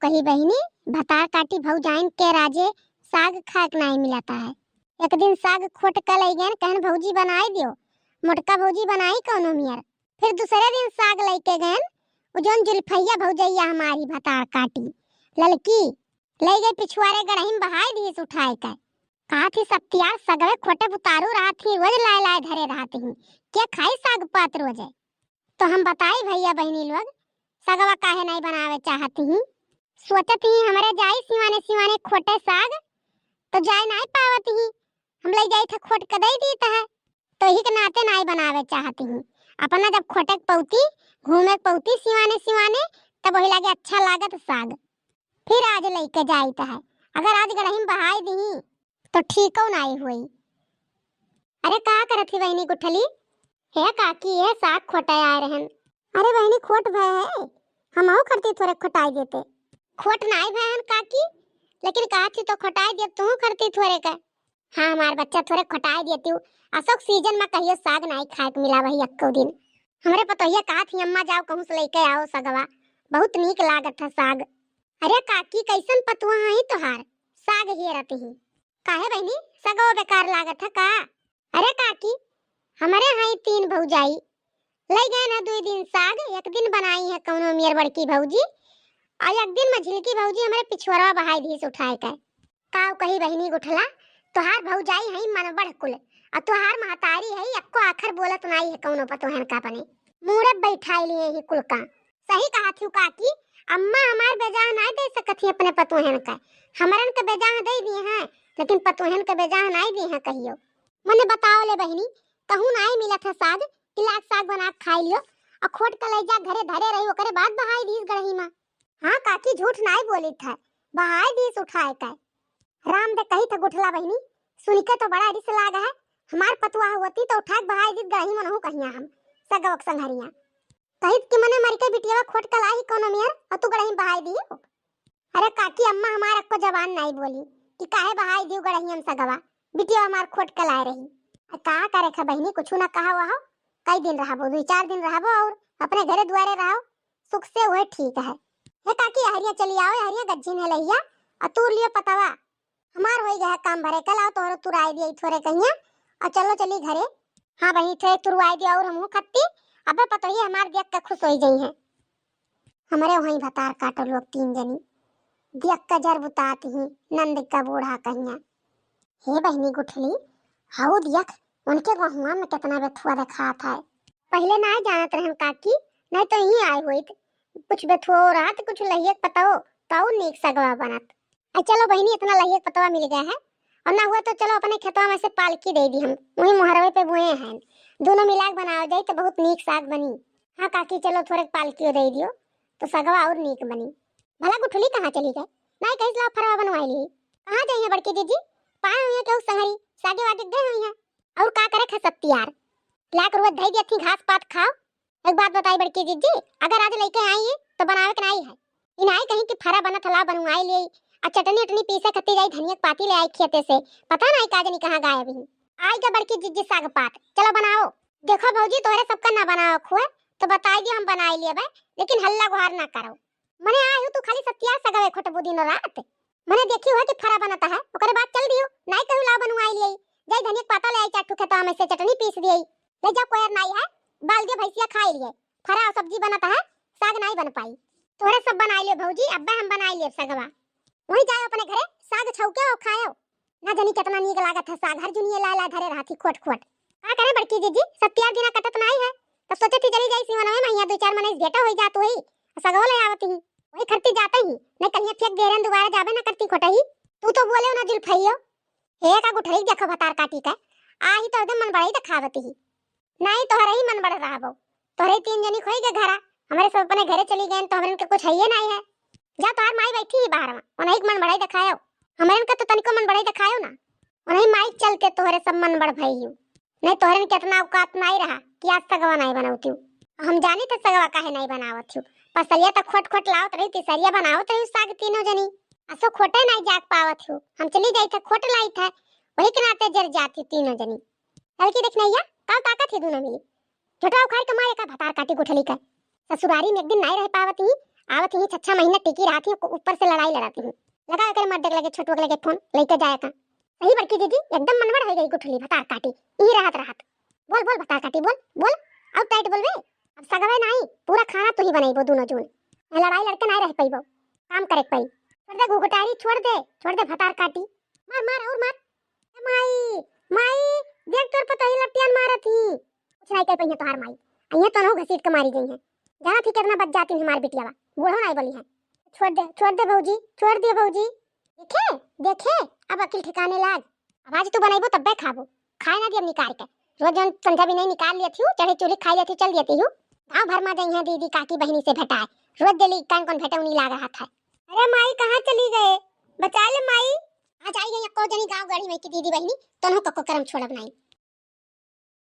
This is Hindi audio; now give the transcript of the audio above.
कही बहिनी भतार काटी भौजाइन के राजे साग खाक नहीं मिलता है। एक दिन साग खोट कल गन कहन भौजी बनाई दियो, मोटका भौजी बनाई कौनो मियर। फिर दूसरे दिन साग लेके गन उजन जुल्फैया भौजैया हमारी भतार काटी ललकी ले गई पिछुआरे गड़हिम बहाई दी उठाए के कहा थी सब तियार सगवे खोटे उतारू रहा थी रोज लाए लाए धरे रहती हूँ क्या खाई साग पात रोज। तो हम बताई भैया बहनी लोग सगवा काहे नहीं बनावे चाहती हूँ। सोचत ही हमारे जाई सिवाने सिवाने खोटे साग तो जाए नहीं पावती ही हम ले जाई थे खोट के दे दी है तो ही के नाते नहीं बनावे चाहती हूँ। अपना जब खोटे पौती घूमे पौती सिवाने सिवाने तब वही लगे अच्छा लागत साग। फिर आज लेके जाई है अगर आज गड़हिम बहाई दी तो ठीक हो नहीं हुई। अरे का करत थी बहनी गुठली है काकी है साग खोटे आ रहन। अरे बहनी खोट भय है हम आओ करती थोड़े खोटाई देते खोट नहीं भयन काकी लेकिन कहा थी तो खोटाई दे तू करती थोड़े का। हाँ हमार बच्चा थोड़े खोटाई देती हूँ अशोक सीजन में कहियो साग नहीं खाए के मिला वही अक्को दिन हमरे पतोहिया कहा थी अम्मा जाओ कहूँ से लेके आओ सगवा बहुत नीक लागत था साग। अरे काकी कैसन पतुआ है तोहार साग ही रहती ही काहे बहनी सगवा बेकार लागत है का। अरे काकी हमारे यहाँ 3 भौजाई ले गए ना 2 दिन साग एक दिन बनाई है कौनो मेर बड़की भौजी और एक दिन मझिलकी भौजी हमारे पिछुआरा बहाई दी उठाए के काव कही बहनी गुठला तोहार भौजाई है मन बड़ कुल और तोहार महतारी है अक्को आखर बोलत नहीं है कौनो पतोहन का बने मूरत बैठाई लिए ही कुल का। सही कहा थी काकी अम्मा हमार बेजाह नहीं दे सकती अपने पतोहन का हमरन के बेजाह दे दिए हैं लेकिन पतोहन के बेजाह नहीं दिए हैं कहियो। मने बताओ ले बहनी कहूँ नहीं मिला था साग तिलाक साग बना खाई लियो और खोट के ले जा घरे धरे रही ओकरे बाद बहाई दीस गड़ही में। हाँ काकी झूठ नहीं बोली था बहाई दीस उठाए के राम दे कही था गुठला बहनी सुन के तो बड़ा रिस लागा है हमार पतुआ होती तो उठा के बहाई दीस गड़ही में नहीं कहिया हम सगवक संघरिया कहित कि मने मर के बिटिया खोट के लाई कोनो मेर और तू गड़ही बहाई दी। अरे काकी अम्मा हमार को जबान नहीं बोली कि काहे बहाई दी गड़ही हम सगवा बिटिया हमार खोट के लाए रही का करे खा बहनी कुछ ना कहा वहा कई दिन रहबो 2-4 दिन रहबो और अपने घरे दुआरे रहो सुख से वह ठीक है। हे काकी हरिया चली आओ हरिया गज्जी ने लइया और तू लियो पतावा हमार होई गया काम भरे कल आओ तोहर तुराई दिए थोड़े कहिया और चलो चली घरे। हाँ बहनी थे तुरवाई दिया और हमहू खत्ती अबे पतोही हमार देख के खुश हो गई है। हमारे वहीं भतार काटो लोग 3 जनी देख के जर बुतात ही नंद का बूढ़ा कहिया हे बहनी गुठली हाउ देख उनके गहुआ में कितना बेथुआ देखा था पहले ना जानत रहन काकी नहीं तो यही आए हुई कुछ बेथुआ रहा तो कुछ लहिए पताओ ताऊ नीक सगवा बनत। चलो बहनी इतना लहिए पतवा मिल गया है और ना हुआ तो चलो अपने खेतवा में से पालकी दे दी हम वही मुहरवे पे बुए हैं दोनों मिला के बनाओ जाए तो बहुत नीक साग बनी। हाँ काकी चलो थोड़े पालकी दे दियो तो सगवा और नीक बनी। भला गुठली कहाँ चली गए नहीं कहीं ला फरवा बनवाई ली कहाँ जाइए बड़की दीदी पाए हुए क्यों संगरी सागे वागे गए हुई है और का करे खसत्ती यार लाख रुपए धई दी थी घास पात खाओ। एक बात बताई बड़की दीदी अगर आज लेके आई है तो बनावे के नहीं है इनाई कहीं कि फरा बना थला बनवाई ले और चटनी उटनी पीसे खत्ती जाई धनिया पाती ले आई खेते से पता नहीं काजनी कहाँ गायब ही आई जा बड़की दीदी साग पात चलो बनाओ। देखो भौजी तोहरे सबका ना बनाओ खुए तो बताई दी हम बनाई लिए लेकिन हल्ला गुहार ना करो मने आयु तू खाली सत्या सगवे खोटबू दिन रात मने देखी हो कि फरा बनता है ओकरे बाद चल दियो नहीं कहू ला बनवाई लिए जाई धनिया पाता ले आई चाटू खेतवा में से चटनी पीस दिए ले जा कोयर नहीं है बाल दे भैंसिया खाई लिए फरा और सब्जी बनता है साग नहीं बन पाई तोरे सब बनाई ले भौजी अब्बा हम बनाई ले सगवा वही जाओ अपने घरे साग छौके और खाओ ना जानी कितना नीक लागत है साग हर जुनिया ला ला धरे रहती खोट खोट का करे बड़की जीजी सत्या दिन कटत नहीं है तब सोचे थी चली जाई सीवन में महिया 2-4 मने भेटा हो जात वही सगवा ले आवत ही वही खरती जाते ही नहीं कहिया फेंक देरन दोबारा जाबे ना करती खोटा ही तू तो बोले ना जुल्फैयो हे का गुठरी देखो भतार काटी का आई तो एकदम मन बड़ाई दिखावती ही नहीं तोहरे ही मन बड़ रहबो तोहरे 3 जनी खोई के घरा हमारे सब अपने घरे चली गए तो हमरन के कुछ है नहीं है जा तोहर माई बैठी बाहर में उन्हें मन बड़ाई दिखायो हमरन के तो तनिको मन बड़ाई दिखायो ना उन्हें माई चलते तोहरे सब मन बड़ भई हूं नहीं तोहरन के इतना औकात नहीं रहा कि आज सगवा नहीं बनावती हम जानी तो सगवा काहे नहीं बनावत हूं पसलिया तो खोट खोट लावत रही तिसरिया बनावत रही साग तीनों जनी असो खोटे नहीं जाग पावत हूं हम चली जाई थे खोट लाई था वही के नाते जर जाती तीनों जनी लड़की देखने या का ताकत है दोनों मिली छोटा उखाड़ के मारे का भतार काटी गुठली का ससुरारी में एक दिन नहीं रह पावती आवत ही 6 महीना टिकी रहा थी ऊपर से लड़ाई लड़ाती हूँ लगा कर मत लगे छोटू लगे फोन लेके जाया का सही बड़की दीदी एकदम मनवड़ है गई गुठली भतार काटी ई रहत बोल बोल भतार काटी बोल बोल अब टाइट बोलबे अब सगवे नहीं पूरा खाना तू ही बनाइबो दोनों जून लड़ाई लड़के नहीं रह पाइबो काम करे पाई छोड़ दे गुगटारी छोड़ दे भतार काटी मार मार और मार ए माई माई देख तोर पता ही लपटियान मारत ही कुछ नहीं कर पई तोहार माई अइया तो नो घसीट के मारी गई है जहां थी कितना बच जाती हमार बिटियावा बूढ़ो नहीं बोली है छोड़ दे भौजी छोड़ दिए भौजी देखे अब अकिल ठिकाने लाग अब आज तू बनाइबो तब खाबो खाए ना दियब निकाल के रोज जन संध्या भी नहीं निकाल लेती हूँ चढ़े चूल्हे खाई लेती चल देती हूँ गाँव भर में गई है दीदी काकी बहनी से भेटाए रोज दिली कौन भेटे उन्हीं लाग रहा था अरे माई कहाँ चली गए बचा ले माई आज आई गई को जनी गाँव गाड़ी में की दीदी बहनी तोनो कको करम छोड़ब नहीं